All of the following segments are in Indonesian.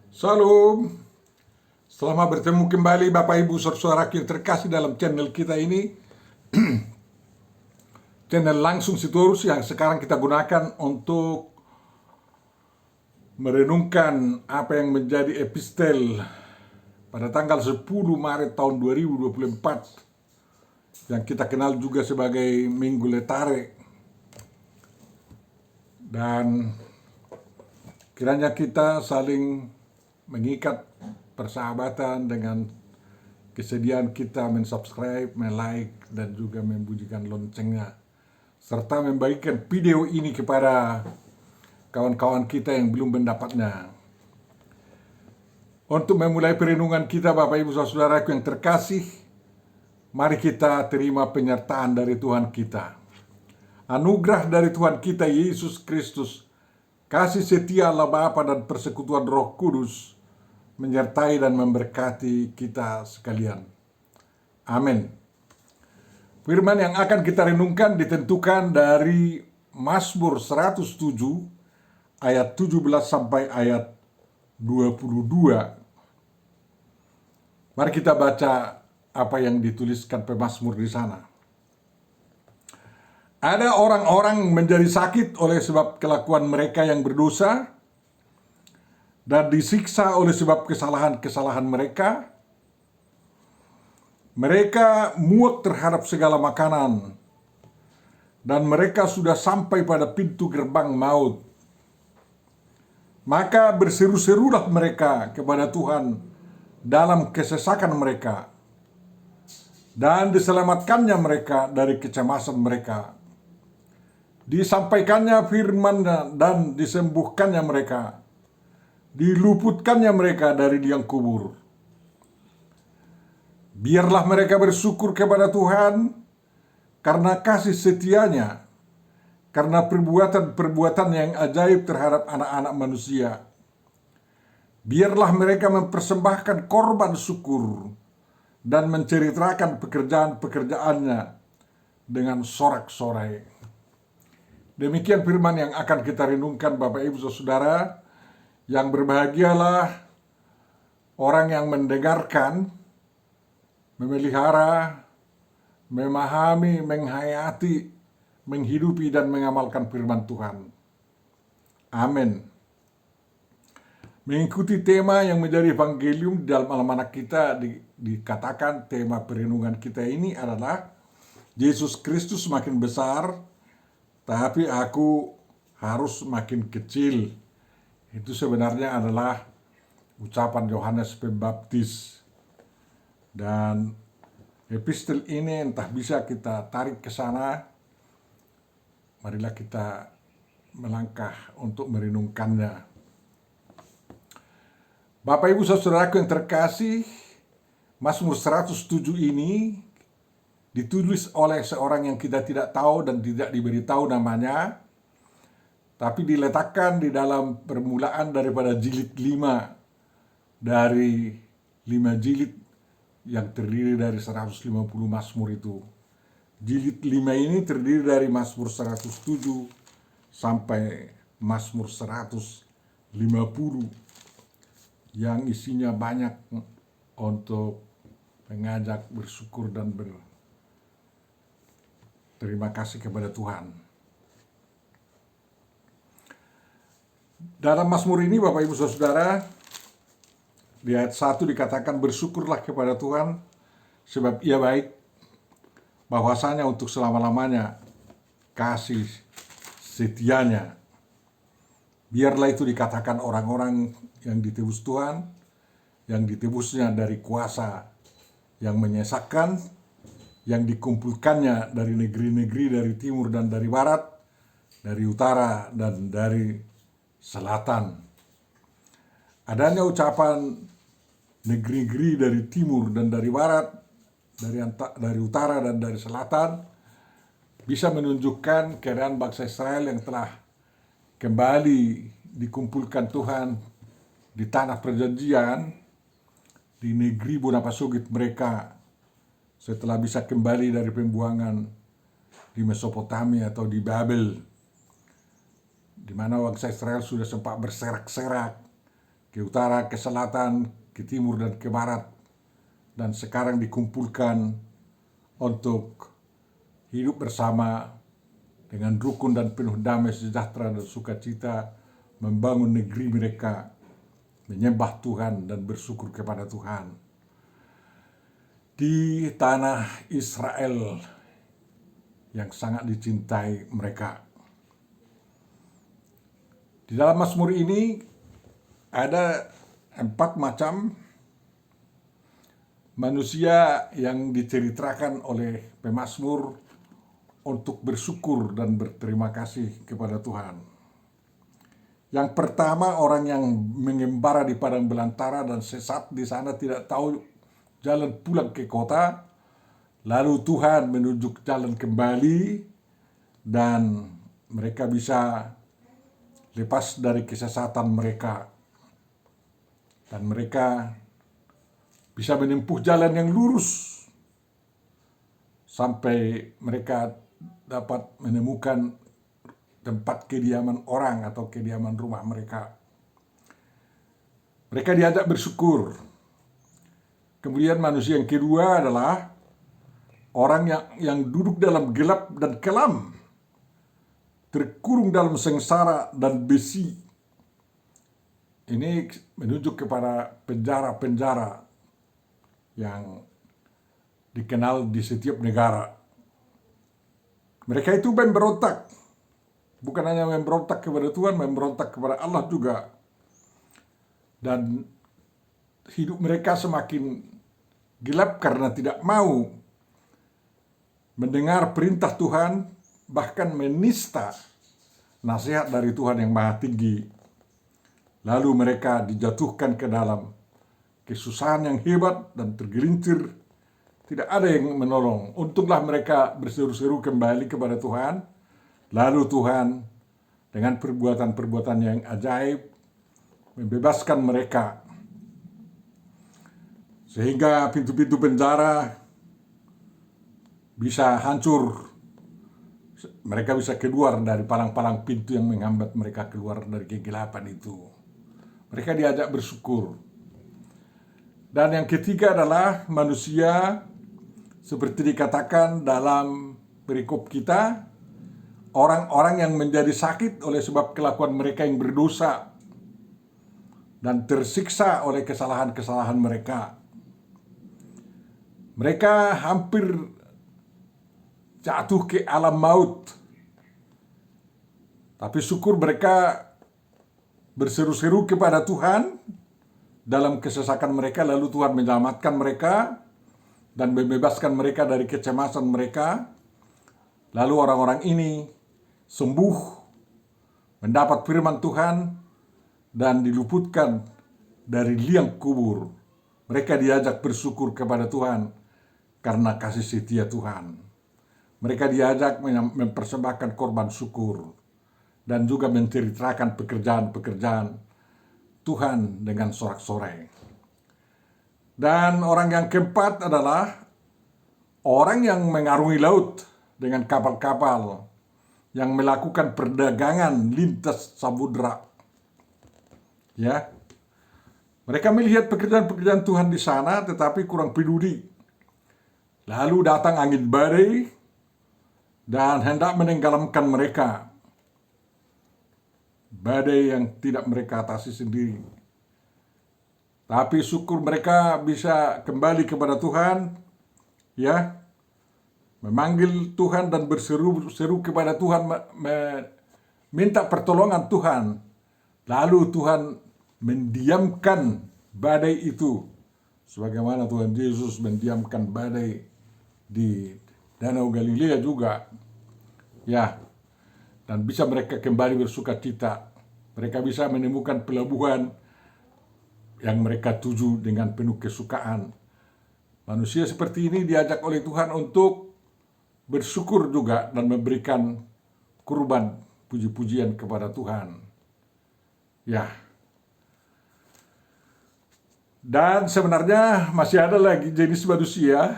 Salam, selamat bertemu kembali Bapak Ibu Saudara yang terkasih dalam channel kita ini. Channel Langsung Sitorus yang sekarang kita gunakan untuk merenungkan apa yang menjadi epistel pada tanggal 10 Maret tahun 2024 yang kita kenal juga sebagai Minggu Letare. Dan kiranya kita saling mengikat persahabatan dengan kesediaan kita mensubscribe, like, dan juga membunyikan loncengnya, serta membagikan video ini kepada kawan-kawan kita yang belum mendapatnya. Untuk memulai perenungan kita, Bapak Ibu Saudaraku yang terkasih, mari kita terima penyertaan dari Tuhan kita. Anugerah dari Tuhan kita Yesus Kristus, kasih setia Allah Bapa dan persekutuan Roh Kudus menyertai dan memberkati kita sekalian. Amin. Firman yang akan kita renungkan ditentukan dari Mazmur 107 ayat 17 sampai ayat 22. Mari kita baca apa yang dituliskan pemazmur di sana. Ada orang-orang menjadi sakit oleh sebab kelakuan mereka yang berdosa dan disiksa oleh sebab kesalahan-kesalahan mereka. Mereka muak terhadap segala makanan dan mereka sudah sampai pada pintu gerbang maut. Maka berseru-serulah mereka kepada Tuhan dalam kesesakan mereka, dan diselamatkannya mereka dari kecemasan mereka. Disampaikannya firman-Nya dan disembuhkannya mereka. Diluputkannya mereka dari liang kubur. Biarlah mereka bersyukur kepada Tuhan karena kasih setia-Nya, karena perbuatan-perbuatan yang ajaib terhadap anak-anak manusia. Biarlah mereka mempersembahkan korban syukur dan menceritakan pekerjaan-pekerjaannya dengan sorak-sorai. Demikian firman yang akan kita renungkan Bapak Ibu Saudara. Yang berbahagialah orang yang mendengarkan, memelihara, memahami, menghayati, menghidupi dan mengamalkan firman Tuhan. Amin. Mengikuti tema yang menjadi evangelium di dalam almanak kita, dikatakan tema perenungan kita ini adalah Yesus Kristus makin besar, tapi aku harus makin kecil. Itu sebenarnya adalah ucapan Yohanes Pembaptis. Dan epistel ini entah bisa kita tarik ke sana. Marilah kita melangkah untuk merenungkannya. Bapak Ibu Saudaraku yang terkasih, Mazmur 107 ini ditulis oleh seorang yang kita tidak tahu dan tidak diberitahu namanya, tapi diletakkan di dalam permulaan daripada jilid 5 dari 5 jilid yang terdiri dari 150 Mazmur itu. Jilid 5 ini terdiri dari Mazmur 107 sampai Mazmur 150 yang isinya banyak untuk mengajak bersyukur dan berterima kasih kepada Tuhan. Dalam Mazmur ini Bapak Ibu Saudara, di ayat 1 dikatakan bersyukurlah kepada Tuhan sebab Ia baik, bahwasanya untuk selama-lamanya kasih setia-Nya. Biarlah itu dikatakan orang-orang yang ditebus Tuhan, yang ditebusnya dari kuasa yang menyesakkan, yang dikumpulkannya dari negeri-negeri, dari timur dan dari barat, dari utara dan dari selatan. Adanya ucapan negeri-negeri dari timur dan dari barat, dari utara dan dari selatan, bisa menunjukkan keadaan bangsa Israel yang telah kembali dikumpulkan Tuhan di tanah perjanjian, di negeri Bonapasugit mereka, setelah bisa kembali dari pembuangan di Mesopotamia atau di Babel, di mana bangsa Israel sudah sempat berserak-serak ke utara, ke selatan, ke timur, dan ke barat. Dan sekarang dikumpulkan untuk hidup bersama dengan rukun dan penuh damai sejahtera dan sukacita, membangun negeri mereka, menyembah Tuhan dan bersyukur kepada Tuhan di tanah Israel yang sangat dicintai mereka. Di dalam Mazmur ini ada 4 macam manusia yang diceritakan oleh pemazmur untuk bersyukur dan berterima kasih kepada Tuhan. Yang pertama, orang yang mengembara di padang belantara dan sesat di sana, tidak tahu jalan pulang ke kota. Lalu Tuhan menunjuk jalan kembali dan mereka bisa lepas dari kesesatan mereka. Dan mereka bisa menempuh jalan yang lurus sampai mereka dapat menemukan tempat kediaman orang atau kediaman rumah mereka. Mereka diajak bersyukur. Kemudian manusia yang kedua adalah orang yang duduk dalam gelap dan kelam, terkurung dalam sengsara dan besi. Ini menunjuk kepada penjara-penjara yang dikenal di setiap negara. Mereka itu memberontak. Bukan hanya memberontak kepada Tuhan, memberontak kepada Allah juga. Dan hidup mereka semakin gelap karena tidak mau mendengar perintah Tuhan, bahkan menista nasihat dari Tuhan yang Maha Tinggi. Lalu mereka dijatuhkan ke dalam kesusahan yang hebat dan tergelincir. Tidak ada yang menolong. Untunglah mereka berseru-seru kembali kepada Tuhan. Lalu Tuhan dengan perbuatan-perbuatan yang ajaib membebaskan mereka. Sehingga pintu-pintu penjara bisa hancur. Mereka bisa keluar dari palang-palang pintu yang menghambat mereka keluar dari kegelapan itu. Mereka diajak bersyukur. Dan yang ketiga adalah manusia, seperti dikatakan dalam perikop kita, orang-orang yang menjadi sakit oleh sebab kelakuan mereka yang berdosa dan tersiksa oleh kesalahan-kesalahan mereka. Mereka hampir jatuh ke alam maut. Tapi syukur mereka berseru-seru kepada Tuhan dalam kesesakan mereka, lalu Tuhan menyelamatkan mereka dan membebaskan mereka dari kecemasan mereka. Lalu orang-orang ini sembuh, mendapat firman Tuhan, dan diluputkan dari liang kubur. Mereka diajak bersyukur kepada Tuhan karena kasih setia Tuhan. Mereka diajak mempersembahkan korban syukur dan juga menceritakan pekerjaan-pekerjaan Tuhan dengan sorak-sorai. Dan orang yang keempat adalah orang yang mengarungi laut dengan kapal-kapal yang melakukan perdagangan lintas samudra. Ya. Mereka melihat pekerjaan-pekerjaan Tuhan di sana tetapi kurang peduli. Lalu datang angin badai dan hendak menenggelamkan mereka. Badai yang tidak mereka atasi sendiri. Tapi syukur mereka bisa kembali kepada Tuhan, ya, memanggil Tuhan dan berseru-seru kepada Tuhan, minta pertolongan Tuhan. Lalu Tuhan mendiamkan badai itu, sebagaimana Tuhan Yesus mendiamkan badai di Danau Galilea juga, ya. Dan bisa mereka kembali bersukacita. Mereka bisa menemukan pelabuhan yang mereka tuju dengan penuh kesukaan. Manusia seperti ini diajak oleh Tuhan untuk bersyukur juga dan memberikan kurban puji-pujian kepada Tuhan. Ya. Dan sebenarnya masih ada lagi jenis manusia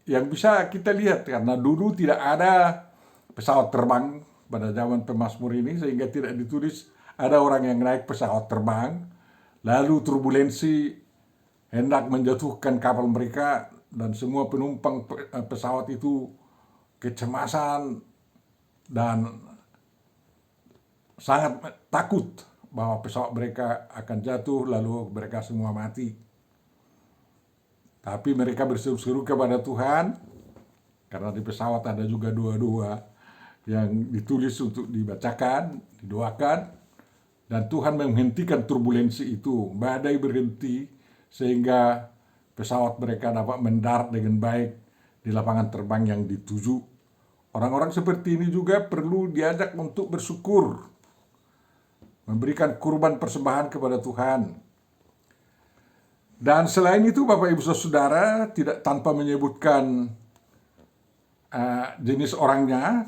yang bisa kita lihat, karena dulu tidak ada pesawat terbang pada zaman pemazmur ini, sehingga tidak ditulis ada orang yang naik pesawat terbang lalu turbulensi hendak menjatuhkan kapal mereka dan semua penumpang pesawat itu kecemasan dan sangat takut bahwa pesawat mereka akan jatuh lalu mereka semua mati. Tapi mereka berseru-seru kepada Tuhan, karena di pesawat ada juga doa-doa yang ditulis untuk dibacakan, didoakan, dan Tuhan menghentikan turbulensi itu. Badai berhenti sehingga pesawat mereka dapat mendarat dengan baik di lapangan terbang yang dituju. Orang-orang seperti ini juga perlu diajak untuk bersyukur, memberikan kurban persembahan kepada Tuhan. Dan selain itu Bapak Ibu Saudara, tidak tanpa menyebutkan jenis orangnya,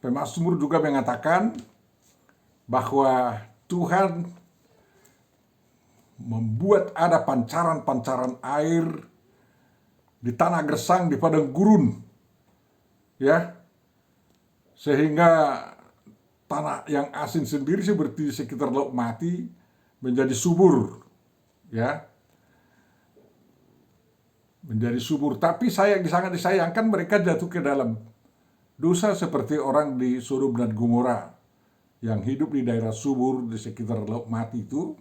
pemazmur juga mengatakan bahwa Tuhan membuat ada pancaran-pancaran air di tanah gersang, di padang gurun, ya, sehingga tanah yang asin sendiri seperti sekitar laut mati menjadi subur, ya, menjadi subur. Tapi sangat disayangkan mereka jatuh ke dalam dosa seperti orang di Sodom dan Gomora yang hidup di daerah subur di sekitar laut mati itu.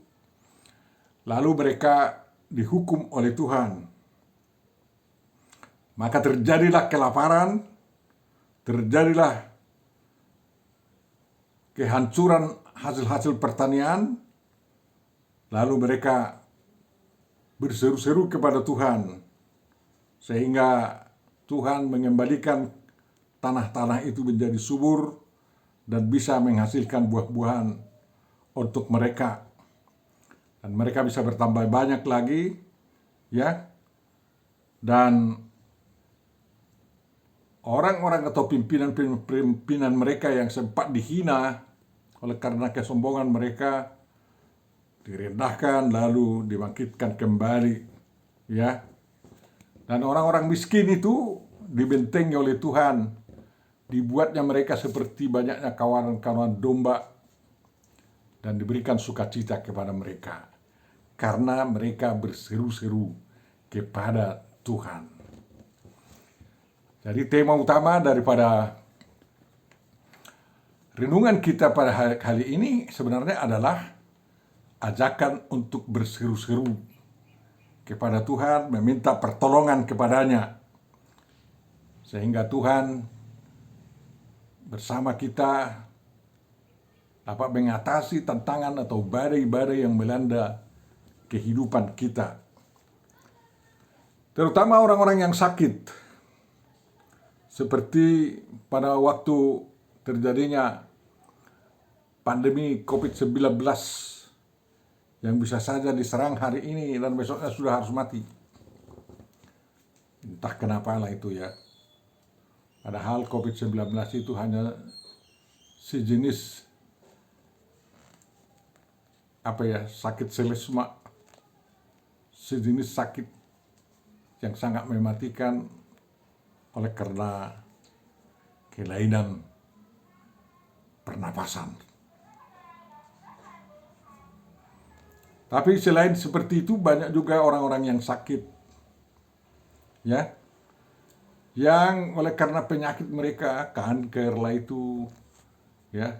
Lalu mereka dihukum oleh Tuhan. Maka terjadilah kelaparan, terjadilah kehancuran hasil-hasil pertanian, lalu mereka berseru-seru kepada Tuhan, sehingga Tuhan mengembalikan tanah-tanah itu menjadi subur dan bisa menghasilkan buah-buahan untuk mereka. Dan mereka bisa bertambah banyak lagi, ya. Dan orang-orang atau pimpinan mereka yang sempat dihina oleh karena kesombongan mereka direndahkan lalu dibangkitkan kembali, ya. Dan orang-orang miskin itu dibentengi oleh Tuhan, dibuatnya mereka seperti banyaknya kawanan-kawanan domba dan diberikan sukacita kepada mereka karena mereka berseru-seru kepada Tuhan. Jadi tema utama daripada renungan kita pada kali ini sebenarnya adalah ajakan untuk berseru-seru kepada Tuhan, meminta pertolongan kepadanya, sehingga Tuhan bersama kita dapat mengatasi tantangan atau badai-badai yang melanda kehidupan kita. Terutama orang-orang yang sakit, seperti pada waktu terjadinya pandemi COVID-19 yang bisa saja diserang hari ini dan besoknya sudah harus mati. Entah kenapa lah itu, ya. Padahal COVID-19 itu hanya sejenis sakit selesma, sejenis sakit yang sangat mematikan oleh karena kelainan pernapasan. Tapi selain seperti itu banyak juga orang-orang yang sakit, ya, yang oleh karena penyakit mereka, kanker lah itu, ya,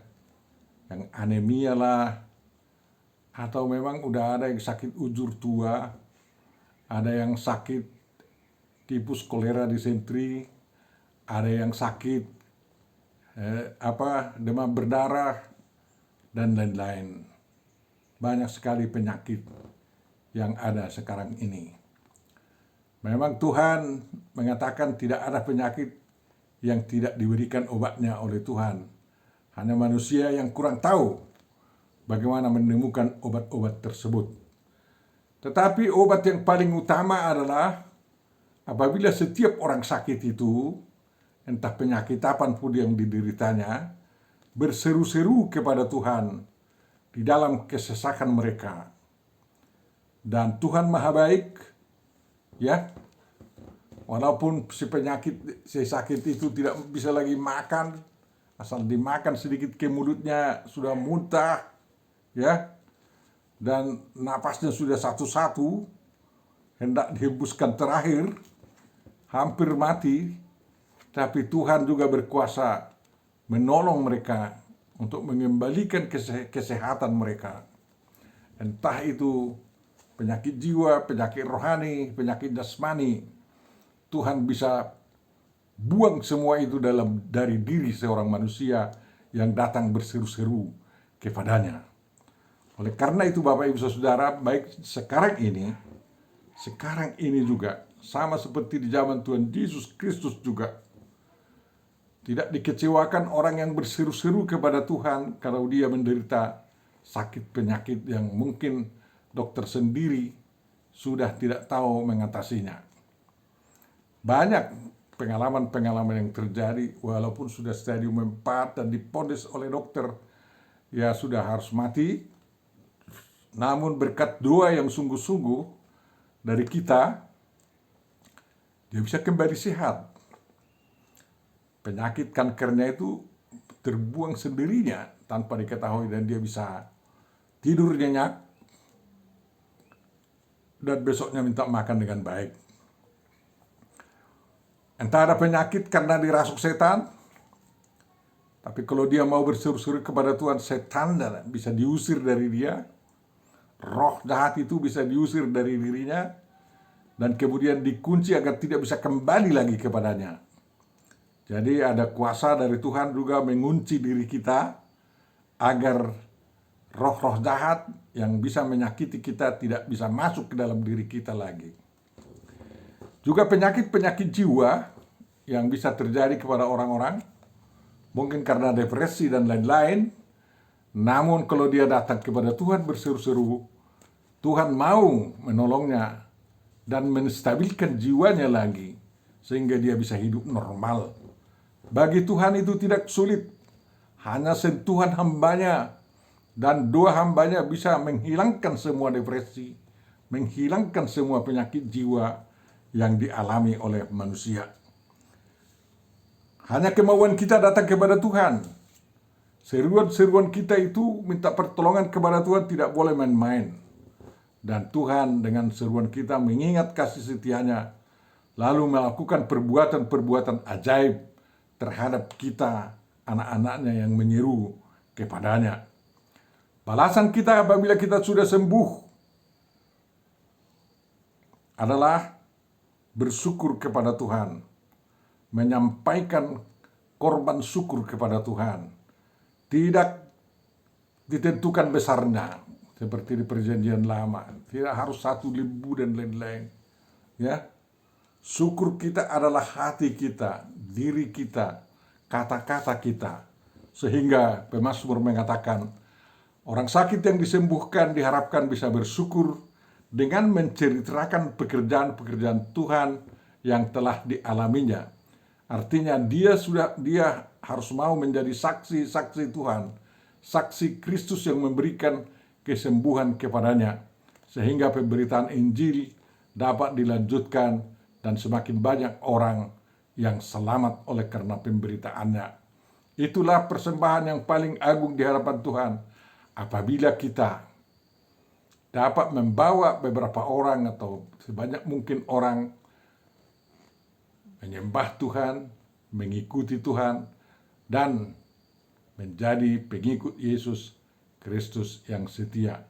yang anemia lah, atau memang udah ada yang sakit ujur tua, ada yang sakit tipus, kolera, disentri, ada yang sakit demam berdarah dan lain-lain. Banyak sekali penyakit yang ada sekarang ini. Memang Tuhan mengatakan tidak ada penyakit yang tidak diberikan obatnya oleh Tuhan. Hanya manusia yang kurang tahu bagaimana menemukan obat-obat tersebut. Tetapi obat yang paling utama adalah apabila setiap orang sakit itu, entah penyakit apapun yang dideritanya, berseru-seru kepada Tuhan di dalam kesesakan mereka. Dan Tuhan Maha Baik, ya. Walaupun si sakit itu tidak bisa lagi makan, asal dimakan sedikit ke mulutnya sudah muntah, ya. dan napasnya sudah satu-satu, hendak dihembuskan terakhir, hampir mati, tapi Tuhan juga berkuasa menolong mereka untuk mengembalikan kesehatan mereka. Entah itu penyakit jiwa, penyakit rohani, penyakit jasmani, Tuhan bisa buang semua itu dari diri seorang manusia yang datang berseru-seru kepadanya. Oleh karena itu Bapak Ibu Saudara, baik sekarang ini juga sama seperti di zaman Tuhan Yesus Kristus juga, tidak dikecewakan orang yang berseru-seru kepada Tuhan kalau dia menderita sakit penyakit yang mungkin dokter sendiri sudah tidak tahu mengatasinya. Banyak pengalaman-pengalaman yang terjadi walaupun sudah stadium 4 dan diponis oleh dokter ya sudah harus mati, namun berkat doa yang sungguh-sungguh dari kita, dia bisa kembali sehat. Penyakit kankernya itu terbuang sendirinya tanpa diketahui dan dia bisa tidur nyenyak dan besoknya minta makan dengan baik. Entah ada penyakit karena dirasuk setan, tapi kalau dia mau berseru-seru kepada Tuhan, setan bisa diusir dari dia, roh jahat itu bisa diusir dari dirinya, dan kemudian dikunci agar tidak bisa kembali lagi kepadanya. Jadi ada kuasa dari Tuhan juga mengunci diri kita agar roh-roh jahat yang bisa menyakiti kita tidak bisa masuk ke dalam diri kita lagi. Juga penyakit-penyakit jiwa yang bisa terjadi kepada orang-orang, mungkin karena depresi dan lain-lain, namun kalau dia datang kepada Tuhan berseru-seru, Tuhan mau menolongnya dan menstabilkan jiwanya lagi, sehingga dia bisa hidup normal. Bagi Tuhan itu tidak sulit, hanya sentuhan hambanya dan doa hambanya bisa menghilangkan semua depresi, menghilangkan semua penyakit jiwa yang dialami oleh manusia. Hanya kemauan kita datang kepada Tuhan. Seruan-seruan kita itu minta pertolongan kepada Tuhan tidak boleh main-main. Dan Tuhan dengan seruan kita mengingat kasih setianya, lalu melakukan perbuatan-perbuatan ajaib terhadap kita, anak-anaknya yang menyeru kepadanya. Balasan kita apabila kita sudah sembuh adalah bersyukur kepada Tuhan, menyampaikan korban syukur kepada Tuhan. Tidak ditentukan besarnya seperti di perjanjian lama, tidak harus 1.000 dan lain-lain. Ya, syukur kita adalah hati kita, diri kita, kata-kata kita. Sehingga pemazmur mengatakan, orang sakit yang disembuhkan diharapkan bisa bersyukur dengan menceritakan pekerjaan-pekerjaan Tuhan yang telah dialaminya. Artinya dia harus mau menjadi saksi-saksi Tuhan, saksi Kristus yang memberikan kesembuhan kepadanya, sehingga pemberitaan Injil dapat dilanjutkan dan semakin banyak orang yang selamat oleh karena pemberitaannya. Itulah persembahan yang paling agung di hadapan Tuhan, apabila kita dapat membawa beberapa orang atau sebanyak mungkin orang menyembah Tuhan, mengikuti Tuhan, dan menjadi pengikut Yesus Kristus yang setia.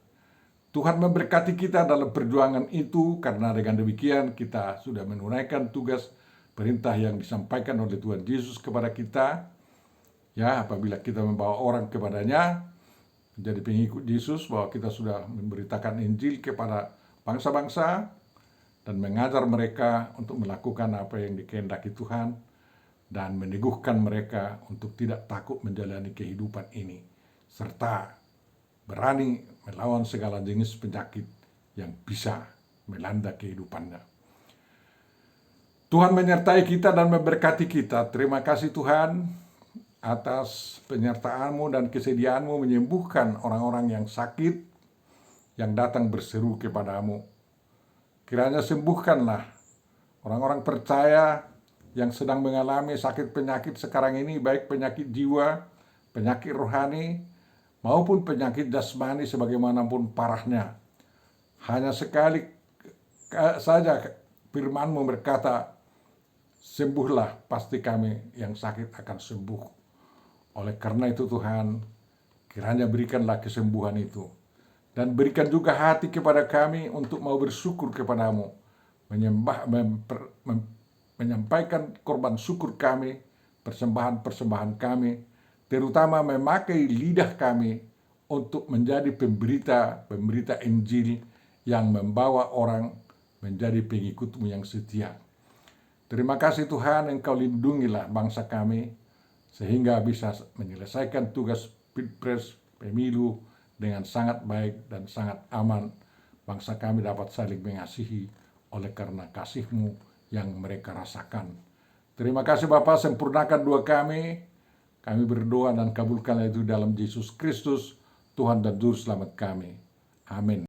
Tuhan memberkati kita dalam perjuangan itu, karena dengan demikian kita sudah menunaikan tugas perintah yang disampaikan oleh Tuhan Yesus kepada kita. Ya, apabila kita membawa orang kepadanya, menjadi pengikut Yesus, bahwa kita sudah memberitakan Injil kepada bangsa-bangsa dan mengajar mereka untuk melakukan apa yang dikehendaki Tuhan dan meneguhkan mereka untuk tidak takut menjalani kehidupan ini, serta berani melawan segala jenis penyakit yang bisa melanda kehidupannya. Tuhan menyertai kita dan memberkati kita. Terima kasih Tuhan atas penyertaan-Mu dan kesediaan-Mu menyembuhkan orang-orang yang sakit yang datang berseru kepada-Mu. Kiranya sembuhkanlah orang-orang percaya yang sedang mengalami sakit penyakit sekarang ini, baik penyakit jiwa, penyakit rohani, maupun penyakit jasmani sebagaimanapun parahnya. Hanya sekali saja firman-Mu berkata, sembuhlah, pasti kami yang sakit akan sembuh. Oleh karena itu Tuhan, kiranya berikanlah kesembuhan itu. Dan berikan juga hati kepada kami untuk mau bersyukur kepadamu. Menyampaikan korban syukur kami, persembahan-persembahan kami, terutama memakai lidah kami untuk menjadi pemberita Injil yang membawa orang menjadi pengikut-Mu yang setia. Terima kasih Tuhan, Engkau lindungilah bangsa kami sehingga bisa menyelesaikan tugas Pilpres pemilu dengan sangat baik dan sangat aman. Bangsa kami dapat saling mengasihi oleh karena kasih-Mu yang mereka rasakan. Terima kasih Bapa, sempurnakan doa kami. Kami berdoa dan kabulkanlah itu dalam Yesus Kristus, Tuhan dan Juru Selamat kami. Amin.